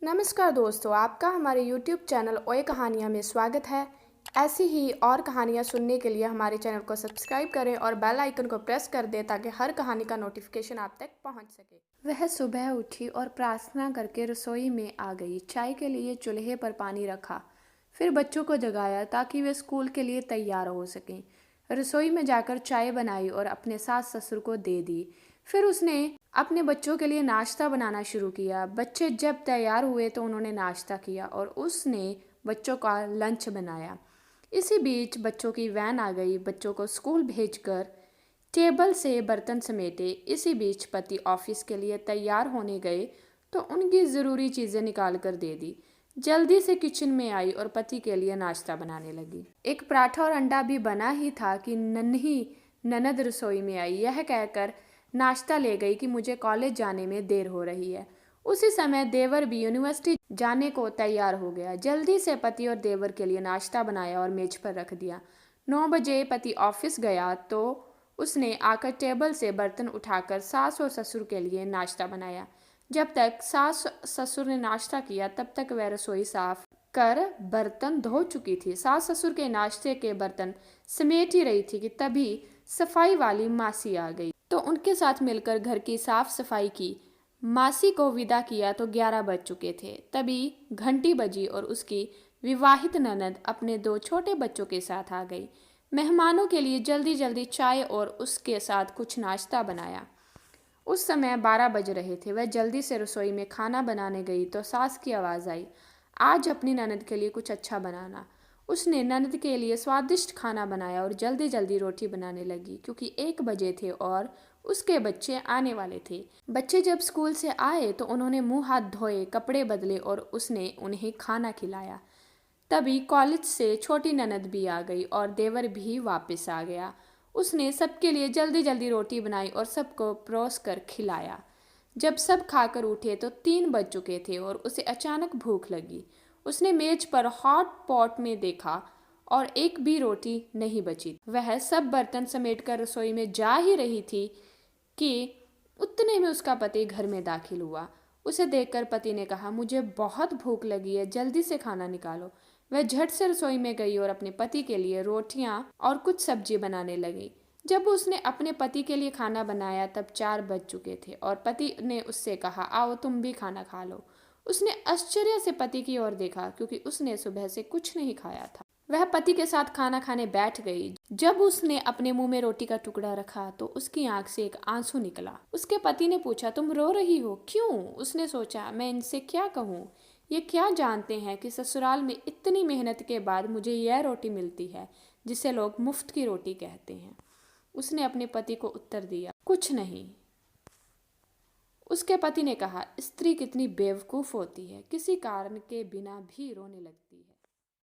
नमस्कार दोस्तों, आपका हमारे YouTube चैनल ओए कहानियाँ में स्वागत है। ऐसी ही और कहानियाँ सुनने के लिए हमारे चैनल को सब्सक्राइब करें और बेल आइकन को प्रेस कर दें ताकि हर कहानी का नोटिफिकेशन आप तक पहुंच सके। वह सुबह उठी और प्रार्थना करके रसोई में आ गई। चाय के लिए चूल्हे पर पानी रखा, फिर बच्चों को जगाया ताकि वे स्कूल के लिए तैयार हो सकें। रसोई में जाकर चाय बनाई और अपने सास ससुर को दे दी। फिर उसने अपने बच्चों के लिए नाश्ता बनाना शुरू किया। बच्चे जब तैयार हुए तो उन्होंने नाश्ता किया और उसने बच्चों का लंच बनाया। इसी बीच बच्चों की वैन आ गई। बच्चों को स्कूल भेजकर टेबल से बर्तन समेटे। इसी बीच पति ऑफिस के लिए तैयार होने गए तो उनकी ज़रूरी चीज़ें निकाल कर दे दी। जल्दी से किचन में आई और पति के लिए नाश्ता बनाने लगी। एक पराठा और अंडा भी बना ही था कि नन्ही ननद रसोई में आई। यह कहकर नाश्ता ले गई कि मुझे कॉलेज जाने में देर हो रही है। उसी समय देवर भी यूनिवर्सिटी जाने को तैयार हो गया। जल्दी से पति और देवर के लिए नाश्ता बनाया और मेज पर रख दिया। 9 बजे पति ऑफिस गया तो उसने आकर टेबल से बर्तन उठाकर सास और ससुर के लिए नाश्ता बनाया। जब तक सास ससुर ने नाश्ता किया तब तक वह रसोई साफ कर बर्तन धो चुकी थी। सास ससुर के नाश्ते के बर्तन समेट ही रही थी कि तभी सफाई वाली मासी आ गई तो उनके साथ मिलकर घर की साफ सफाई की। मासी को विदा किया तो 11 बज चुके थे। तभी घंटी बजी और उसकी विवाहित ननद अपने 2 छोटे बच्चों के साथ आ गई। मेहमानों के लिए जल्दी जल्दी चाय और उसके साथ कुछ नाश्ता बनाया। उस समय 12 बज रहे थे। वह जल्दी से रसोई में खाना बनाने गई तो सास की आवाज़ आई, आज अपनी ननद के लिए कुछ अच्छा बनाना। उसने ननद के लिए स्वादिष्ट खाना बनाया और जल्दी जल्दी रोटी बनाने लगी क्योंकि 1 बजे थे और उसके बच्चे आने वाले थे। बच्चे जब स्कूल से आए तो उन्होंने मुंह हाथ धोए, कपड़े बदले और उसने उन्हें खाना खिलाया। तभी कॉलेज से छोटी ननद भी आ गई और देवर भी वापस आ गया। उसने सबके लिए जल्दी जल्दी रोटी बनाई और सबको परोस कर खिलाया। जब सब खाकर उठे तो 3 बज चुके थे और उसे अचानक भूख लगी। उसने मेज पर हॉट पॉट में देखा और एक भी रोटी नहीं बची। वह सब बर्तन समेटकर रसोई में जा ही रही थी कि उतने में उसका पति घर में दाखिल हुआ। उसे देखकर पति ने कहा, मुझे बहुत भूख लगी है, जल्दी से खाना निकालो। वह झट से रसोई में गई और अपने पति के लिए रोटियां और कुछ सब्जी बनाने लगी। जब उसने अपने पति के लिए खाना बनाया तब 4 बज चुके थे और पति ने उससे कहा, आओ तुम भी खाना खा लो। उसने आश्चर्य से पति की ओर देखा क्योंकि उसने सुबह से कुछ नहीं खाया था। वह पति के साथ खाना खाने बैठ गई। जब उसने अपने मुंह में रोटी का टुकड़ा रखा तो उसकी आंख से एक आंसू निकला। उसके पति ने पूछा, तुम रो रही हो क्यों? उसने सोचा, मैं इनसे क्या कहूँ, ये क्या जानते हैं कि ससुराल में इतनी मेहनत के बाद मुझे यह रोटी मिलती है जिसे लोग मुफ्त की रोटी कहते हैं। उसने अपने पति को उत्तर दिया, कुछ नहीं। उसके पति ने कहा, स्त्री कितनी बेवकूफ़ होती है, किसी कारण के बिना भी रोने लगती है।